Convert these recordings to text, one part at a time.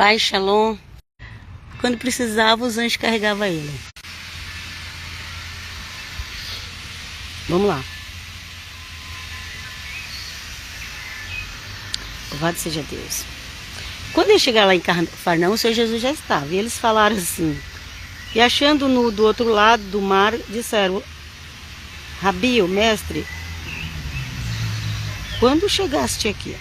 Pai Shalom. Quando precisava, os anjos carregavam ele. Vamos lá. Louvado seja Deus. Quando ele chegar lá em Cafarnaum, o Senhor Jesus já estava. E eles falaram assim. E achando-no do outro lado do mar, disseram: Rabi, o mestre, quando chegaste aqui?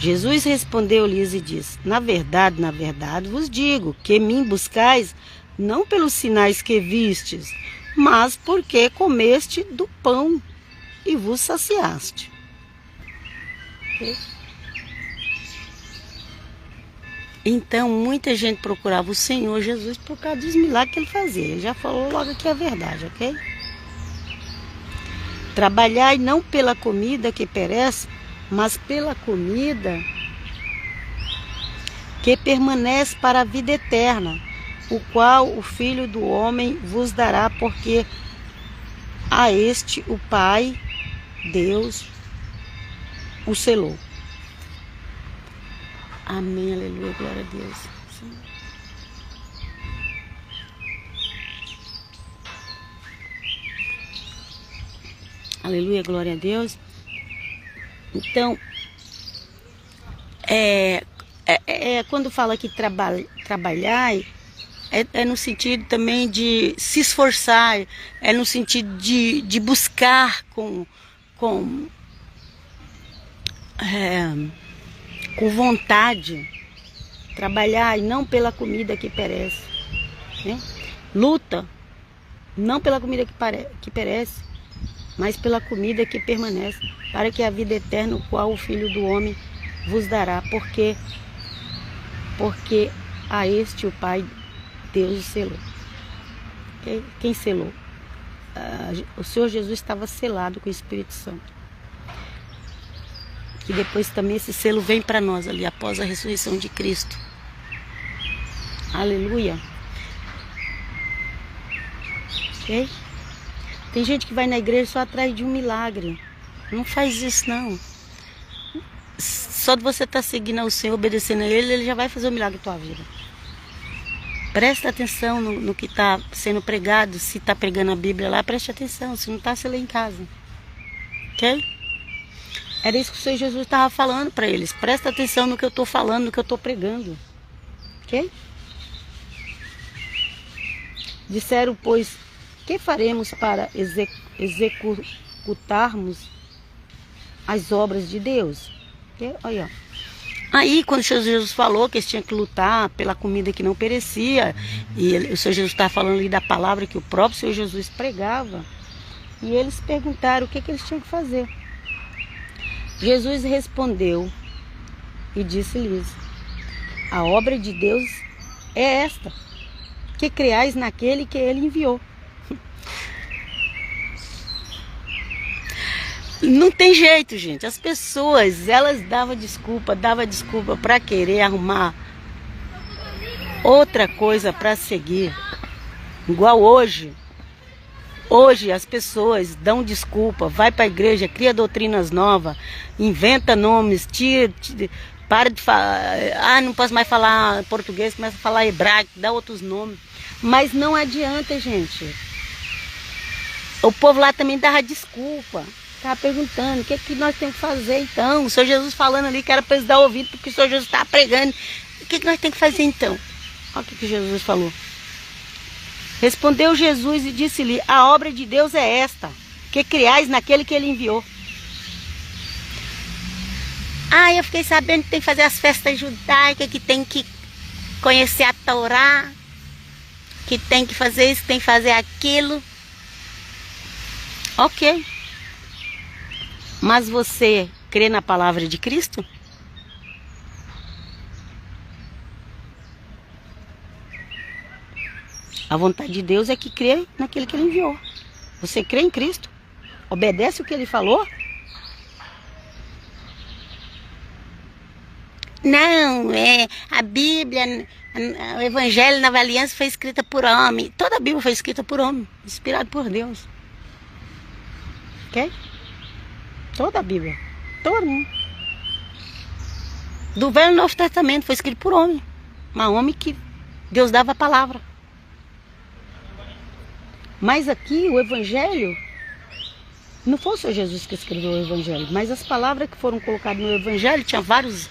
Jesus respondeu-lhes e disse: na verdade, vos digo que me buscais não pelos sinais que vistes, mas porque comeste do pão e vos saciaste. Então, muita gente procurava o Senhor Jesus por causa dos milagres que ele fazia. Ele já falou logo aqui a verdade, ok? Trabalhai não pela comida que perece, mas pela comida que permanece para a vida eterna, o qual o Filho do Homem vos dará, porque a este o Pai, Deus, o selou. Amém, aleluia, glória a Deus. Aleluia, glória a Deus. Então, quando fala que trabalhar, é no sentido também de se esforçar, é no sentido de buscar com vontade, trabalhar e não pela comida que perece, né? Luta, não pela comida que perece, mas pela comida que permanece, para que a vida eterna, o qual o Filho do Homem vos dará, porque a este o Pai, Deus, o selou. Quem selou? O Senhor Jesus estava selado com o Espírito Santo. E depois também esse selo vem para nós ali, após a ressurreição de Cristo. Aleluia. Ok? Tem gente que vai na igreja só atrás de um milagre. Não faz isso, não. Só de você estar seguindo ao Senhor, obedecendo a Ele já vai fazer um milagre na tua vida. Presta atenção no que está sendo pregado. Se está pregando a Bíblia lá, preste atenção. Se não está, você lê em casa. Ok? Era isso que o Senhor Jesus estava falando para eles. Presta atenção no que eu estou falando, no que eu estou pregando. Ok? Disseram, pois, que faremos para executarmos as obras de Deus? Okay? Olha. Aí, quando o Senhor Jesus falou que eles tinham que lutar pela comida que não perecia, e o Senhor Jesus estava falando ali da palavra que o próprio Senhor Jesus pregava, e eles perguntaram o que eles tinham que fazer. Jesus respondeu e disse-lhes: a obra de Deus é esta, que creais naquele que ele enviou. Não tem jeito, gente. As pessoas, elas davam desculpa para querer arrumar outra coisa para seguir. Igual hoje. Hoje as pessoas dão desculpa, vai para a igreja, cria doutrinas novas, inventa nomes, para de falar, não posso mais falar português, começa a falar hebraico, dá outros nomes. Mas não adianta, gente. O povo lá também dava desculpa, estava perguntando, o que nós temos que fazer então? O Senhor Jesus falando ali que era para eles dar ouvido, porque o Senhor Jesus estava pregando. O que nós temos que fazer então? Olha o que Jesus falou. Respondeu Jesus e disse-lhe: a obra de Deus é esta, que criais naquele que ele enviou. Eu fiquei sabendo que tem que fazer as festas judaicas, que tem que conhecer a Torá, que tem que fazer isso, que tem que fazer aquilo. Ok. Mas você crê na palavra de Cristo? A vontade de Deus é que crê naquele que ele enviou. Você crê em Cristo? Obedece o que ele falou? Não, a Bíblia, o Evangelho, Nova Aliança foi escrita por homem. Toda a Bíblia foi escrita por homem, inspirada por Deus. Ok? Toda a Bíblia. Todo mundo. do Velho e Novo Testamento, foi escrito por homem. Um homem que Deus dava a palavra. Mas aqui o Evangelho, não foi o Senhor Jesus que escreveu o Evangelho, mas as palavras que foram colocadas no Evangelho, tinha vários,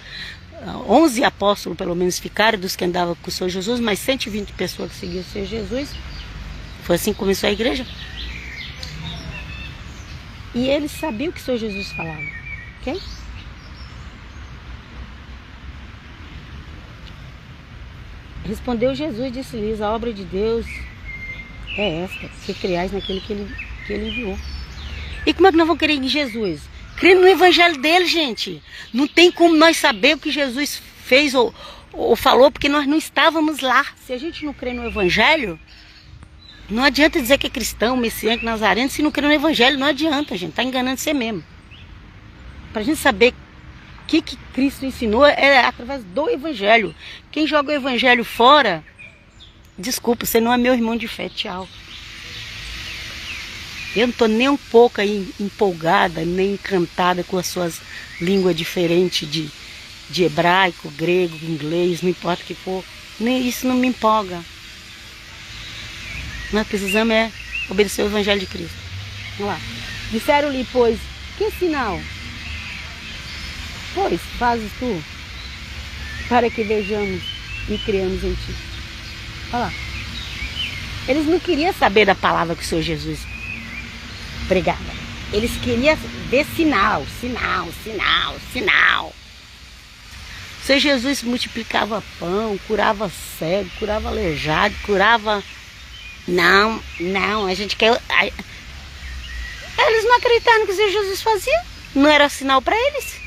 11 apóstolos pelo menos ficaram dos que andavam com o Senhor Jesus, mas 120 pessoas que seguiam o Senhor Jesus. Foi assim que começou a igreja. E eles sabiam o que o Senhor Jesus falava, ok? Respondeu Jesus, disse-lhes, a obra de Deus é esta, que criais naquele que ele enviou. E como é que nós vamos crer em Jesus? Crendo no Evangelho dele, gente. Não tem como nós saber o que Jesus fez ou falou, porque nós não estávamos lá. Se a gente não crê no Evangelho, não adianta dizer que é cristão, messiânico, nazareno. Se não crê no Evangelho, não adianta, gente. Está enganando você mesmo. Para a gente saber o que Cristo ensinou é através do Evangelho. Quem joga o Evangelho fora, desculpa, você não é meu irmão de fé, tchau. Eu não estou nem um pouco aí empolgada, nem encantada com as suas línguas diferentes de hebraico, grego, inglês, não importa o que for. Nem isso não me empolga. Nós precisamos obedecer o Evangelho de Cristo. Vamos lá. Disseram-lhe, pois, que sinal? Pois, fazes tu, para que vejamos e criamos em ti. Olha lá. Eles não queriam saber da palavra que o Senhor Jesus pregava. Eles queriam ver sinal. O Senhor Jesus multiplicava pão, curava cego, curava aleijado, curava... Não, a gente quer... Eles não acreditaram no que o Senhor Jesus fazia. Não era sinal para eles.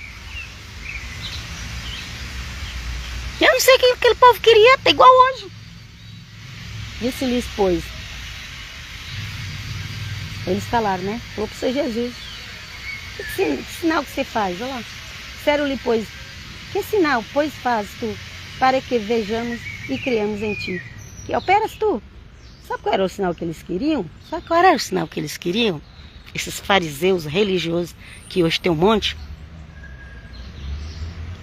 Eu não sei o que aquele povo queria, tá igual hoje. Disse-lhes, pois. Eles falaram, né? Falou para o Senhor Jesus. Que sinal que você faz? Olha lá. Disseram-lhe, pois, que sinal, pois, faz tu, para que vejamos e criamos em ti? Que operas tu? Sabe qual era o sinal que eles queriam? Sabe qual era o sinal que eles queriam? Esses fariseus religiosos, que hoje tem um monte.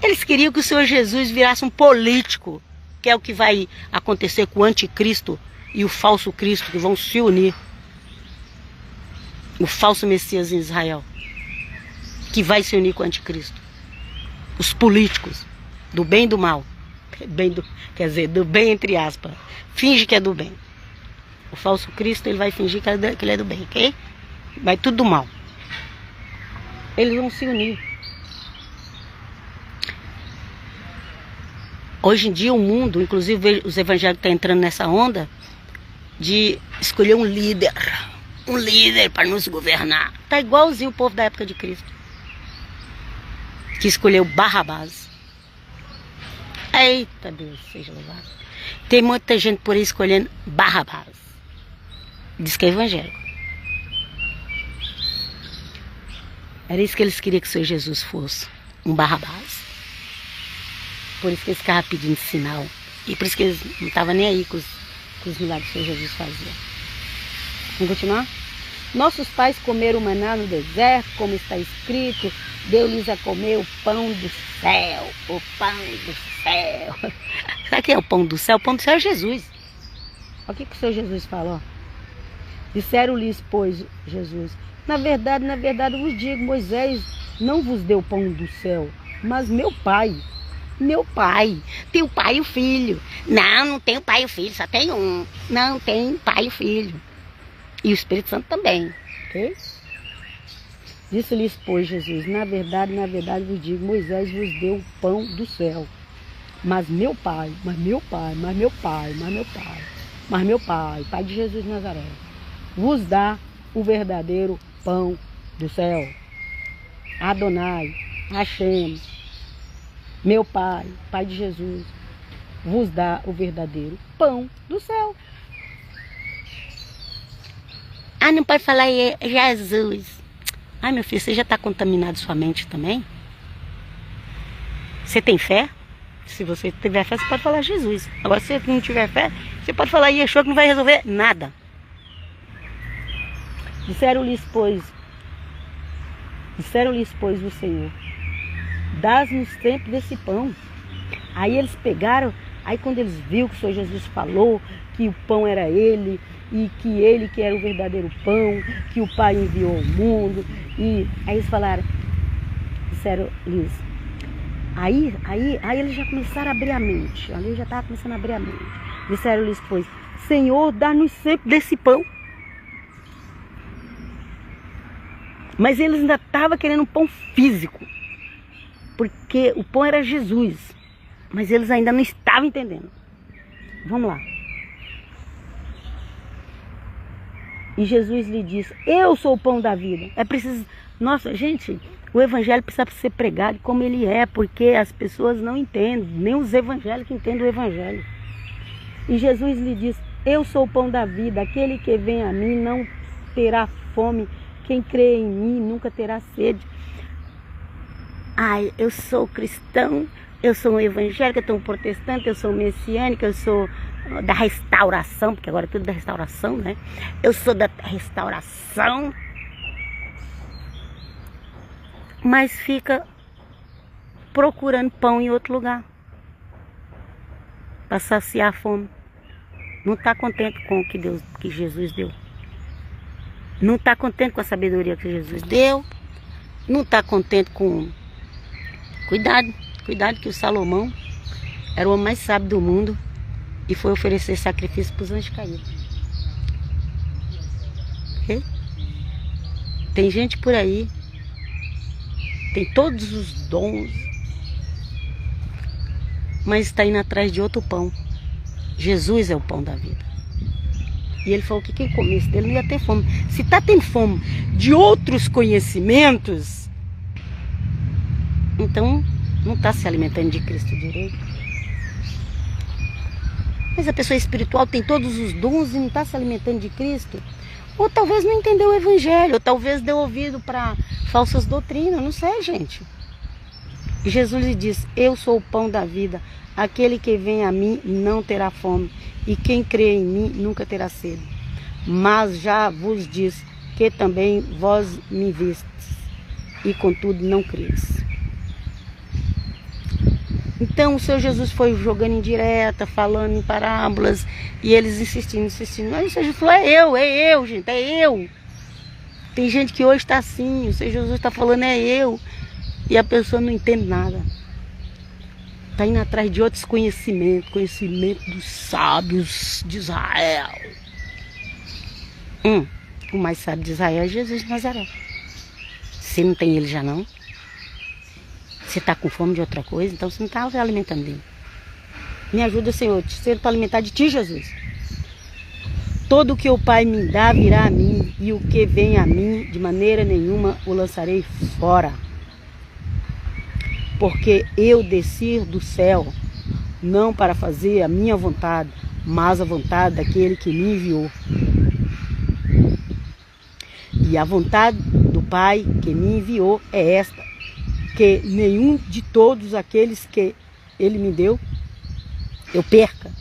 Eles queriam que o Senhor Jesus virasse um político, que é o que vai acontecer com o anticristo e o falso Cristo, que vão se unir. O falso Messias em Israel, que vai se unir com o anticristo. Os políticos, do bem e do mal. Quer dizer, do bem entre aspas. Finge que é do bem. O falso Cristo, ele vai fingir que ele é do bem, ok? Vai tudo do mal. Eles vão se unir. Hoje em dia o mundo, inclusive os evangélicos estão entrando nessa onda de escolher um líder para nos governar. Tá igualzinho o povo da época de Cristo, que escolheu Barrabás. Eita Deus, seja louvado. Tem muita gente por aí escolhendo Barrabás. Diz que é evangélico. Era isso que eles queriam que o Senhor Jesus fosse, um Barrabás. Por isso que eles ficavam pedindo sinal. E por isso que eles não estavam nem aí com os milagres que o Senhor Jesus fazia. Vamos continuar? Nossos pais comeram maná no deserto, como está escrito, deu-lhes a comer o pão do céu. O pão do céu. Sabe o que é o pão do céu? O pão do céu é Jesus. Olha o que o Senhor Jesus falou. Disseram-lhes, pois, Jesus, na verdade, vos digo, Moisés não vos deu o pão do céu, mas meu Pai. Meu Pai. Tem o Pai e o Filho. Não tem o Pai e o Filho, só tem um. Não tem o Pai e o Filho. E o Espírito Santo também. Ok? Disse-lhes, pois, Jesus, na verdade vos digo, Moisés vos deu o pão do céu. Mas meu Pai, Pai de Jesus de Nazaré, vos dá o verdadeiro pão do céu. Adonai, Hashem, meu Pai, Pai de Jesus, vos dá o verdadeiro pão do céu. Ah, não pode falar Jesus. Ai, meu filho, você já está contaminado sua mente também? Você tem fé? Se você tiver fé, você pode falar Jesus. Agora, se você não tiver fé, você pode falar Yeshua, que não vai resolver nada. Disseram-lhes, pois, o Senhor, dá-nos sempre desse pão. Aí eles pegaram, aí quando eles viram que o Senhor Jesus falou que o pão era ele, e que ele que era o verdadeiro pão, que o Pai enviou ao mundo, e aí eles falaram, disseram-lhes, aí eles já começaram a abrir a mente, ali já estava começando a abrir a mente, disseram-lhes, pois, Senhor, dá-nos sempre desse pão. Mas eles ainda estavam querendo um pão físico, porque o pão era Jesus, mas eles ainda não estavam entendendo. Vamos lá. E Jesus lhe disse, eu sou o pão da vida. É preciso... Nossa, gente, o evangelho precisa ser pregado como ele é, porque as pessoas não entendem, nem os evangélicos entendem o evangelho. E Jesus lhe disse, eu sou o pão da vida, aquele que vem a mim não terá fome, quem crê em mim nunca terá sede. Ai, eu sou cristão, eu sou um evangélico, eu sou um protestante, eu sou um messiânico, eu sou da restauração, porque agora é tudo da restauração, né? Eu sou da restauração, mas fica procurando pão em outro lugar para saciar a fome. Não está contente com o que Jesus deu. Não está contente com a sabedoria que Jesus deu. Não está contente com... Cuidado que o Salomão era o homem mais sábio do mundo e foi oferecer sacrifício para os anjos caídos. Okay? Tem gente por aí, tem todos os dons, mas está indo atrás de outro pão. Jesus é o pão da vida. E ele falou que quem comesse dele não ia ter fome. Se está tendo fome de outros conhecimentos, então não está se alimentando de Cristo direito. Mas a pessoa espiritual tem todos os dons e não está se alimentando de Cristo. Ou talvez não entendeu o evangelho, ou talvez deu ouvido para falsas doutrinas, não sei, gente. E Jesus lhe diz, eu sou o pão da vida, aquele que vem a mim não terá fome, e quem crê em mim nunca terá sede. Mas já vos diz que também vós me vistes, e contudo não creis. Então o Senhor Jesus foi jogando indireta, falando em parábolas, e eles insistindo. Mas o Senhor Jesus falou, é eu, gente, é eu. Tem gente que hoje está assim, o Senhor Jesus está falando, é eu. E a pessoa não entende nada. Está indo atrás de outros conhecimentos, conhecimento dos sábios de Israel. O mais sábio de Israel é Jesus de Nazaré. Se não tem ele já não. Você está com fome de outra coisa, então você não está se alimentando dele. Me ajuda, Senhor, para alimentar de ti, Jesus. Todo o que o Pai me dá virá a mim, e o que vem a mim, de maneira nenhuma o lançarei fora. Porque eu desci do céu, não para fazer a minha vontade, mas a vontade daquele que me enviou. E a vontade do Pai que me enviou é esta, que nenhum de todos aqueles que ele me deu, eu perca,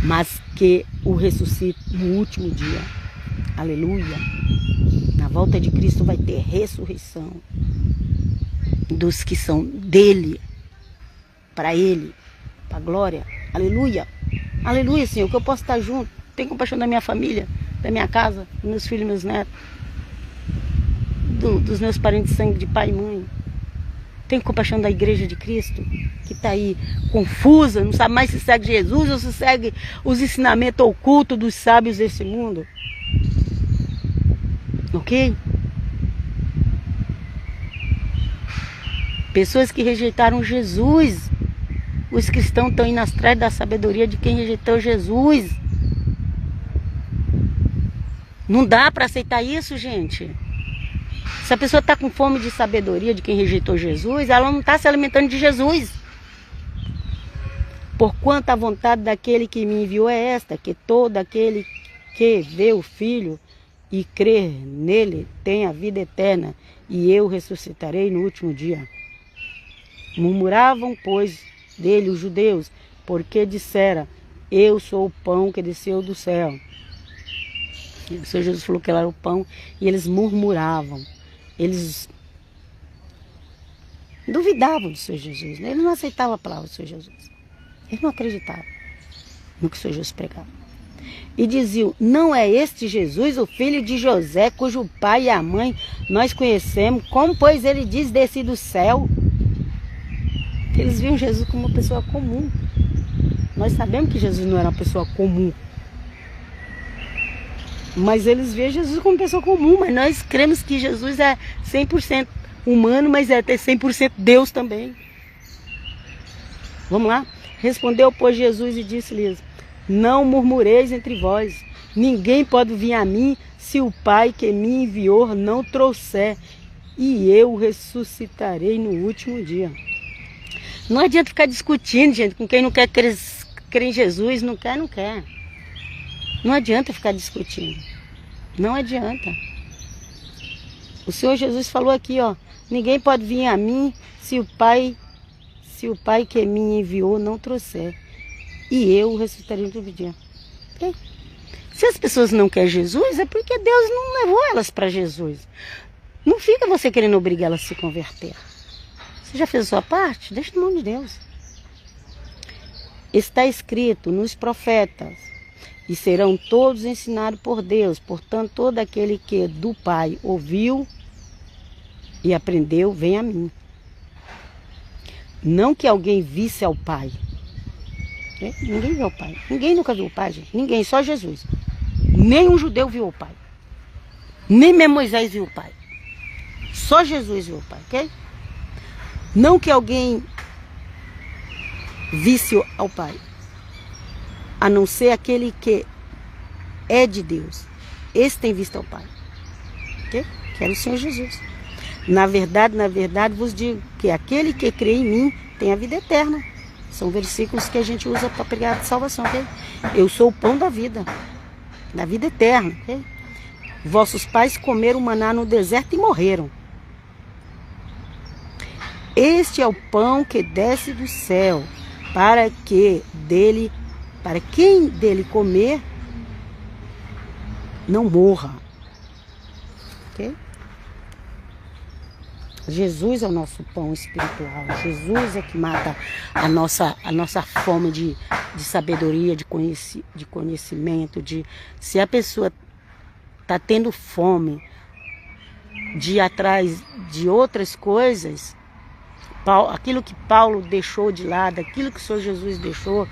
mas que o ressuscite no último dia. Aleluia! Na volta de Cristo vai ter ressurreição dos que são dele, para ele, para a glória. Aleluia! Aleluia, Senhor, que eu possa estar junto. Tenha compaixão da minha família, da minha casa, dos meus filhos, meus netos, dos meus parentes de sangue, de pai e mãe. Tenha compaixão da igreja de Cristo, que está aí confusa, não sabe mais se segue Jesus ou se segue os ensinamentos ocultos dos sábios desse mundo. Ok? Pessoas que rejeitaram Jesus. Os cristãos estão indo atrás da sabedoria de quem rejeitou Jesus. Não dá para aceitar isso, gente. Se a pessoa está com fome de sabedoria de quem rejeitou Jesus, ela não está se alimentando de Jesus. Porquanto a vontade daquele que me enviou é esta, que todo aquele que vê o Filho e crer nele tem a vida eterna, e eu ressuscitarei no último dia. Murmuravam, pois, dele os judeus, porque dissera, eu sou o pão que desceu do céu. E o Senhor Jesus falou que ele era o pão, e eles murmuravam. Eles duvidavam do Senhor Jesus, né? Ele não aceitava a palavra do Senhor Jesus. Ele não acreditava no que o Senhor Jesus pregava. E diziam, não é este Jesus, o filho de José, cujo pai e a mãe nós conhecemos, como pois ele diz descer do céu? Eles viam Jesus como uma pessoa comum. Nós sabemos que Jesus não era uma pessoa comum. Mas eles viam Jesus como uma pessoa comum, mas nós cremos que Jesus é 100% humano, mas é até 100% Deus também. Vamos lá? Respondeu, pois, Jesus e disse-lhes, não murmureis entre vós, ninguém pode vir a mim se o Pai que me enviou não trouxer, e eu ressuscitarei no último dia. Não adianta ficar discutindo, gente, com quem não quer crer em Jesus, não quer. Não adianta ficar discutindo. Não adianta. O Senhor Jesus falou aqui, ó, ninguém pode vir a mim se o Pai que me enviou não trouxer. E eu ressuscitarei no último dia. Okay? Se as pessoas não querem Jesus, é porque Deus não levou elas para Jesus. Não fica você querendo obrigar elas a se converter. Você já fez a sua parte? Deixa no nome de Deus. Está escrito nos profetas, e serão todos ensinados por Deus. Portanto, todo aquele que do Pai ouviu e aprendeu, vem a mim. Não que alguém visse ao Pai. Ninguém viu o Pai. Ninguém nunca viu o Pai, gente. Ninguém, só Jesus. Nem um judeu viu o Pai. Nem mesmo Moisés viu o Pai. Só Jesus viu o Pai, ok? Não que alguém visse ao Pai. A não ser aquele que é de Deus. Esse tem visto ao Pai. Ok? Que era o Senhor Jesus. Na verdade, vos digo que aquele que crê em mim tem a vida eterna. São versículos que a gente usa para pregar de salvação, ok? Eu sou o pão da vida eterna, ok? Vossos pais comeram maná no deserto e morreram. Este é o pão que desce do céu, para quem dele comer, não morra. Ok? Jesus é o nosso pão espiritual. Jesus é que mata a nossa fome de sabedoria, de conhecimento. Se a pessoa está tendo fome de ir atrás de outras coisas, aquilo que Paulo deixou de lado, aquilo que o Senhor Jesus deixou,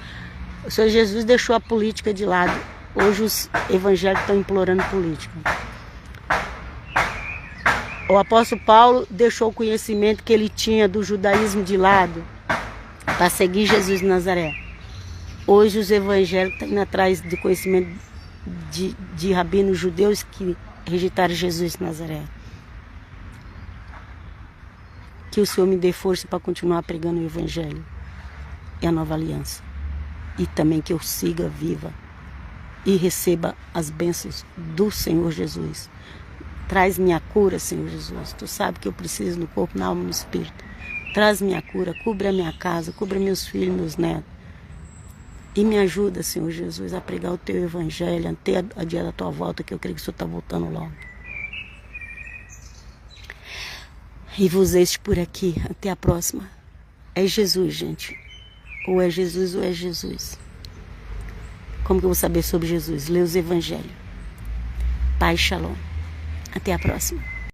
o Senhor Jesus deixou a política de lado. Hoje os evangélicos estão implorando política. O apóstolo Paulo deixou o conhecimento que ele tinha do judaísmo de lado para seguir Jesus de Nazaré. Hoje os evangélicos estão indo atrás do conhecimento de rabinos judeus que rejeitaram Jesus de Nazaré. Que o Senhor me dê força para continuar pregando o evangelho e a nova aliança. E também que eu siga viva e receba as bênçãos do Senhor Jesus. Traz minha cura, Senhor Jesus. Tu sabe que eu preciso no corpo, na alma e no espírito. Traz minha cura, cubra a minha casa, cubra meus filhos, meus netos. E me ajuda, Senhor Jesus, a pregar o teu evangelho até a dia da tua volta, que eu creio que o Senhor está voltando logo. E vos este por aqui. Até a próxima. É Jesus, gente. Ou é Jesus ou é Jesus. Como que eu vou saber sobre Jesus? Lê os evangelhos. Pai, shalom. Até a próxima.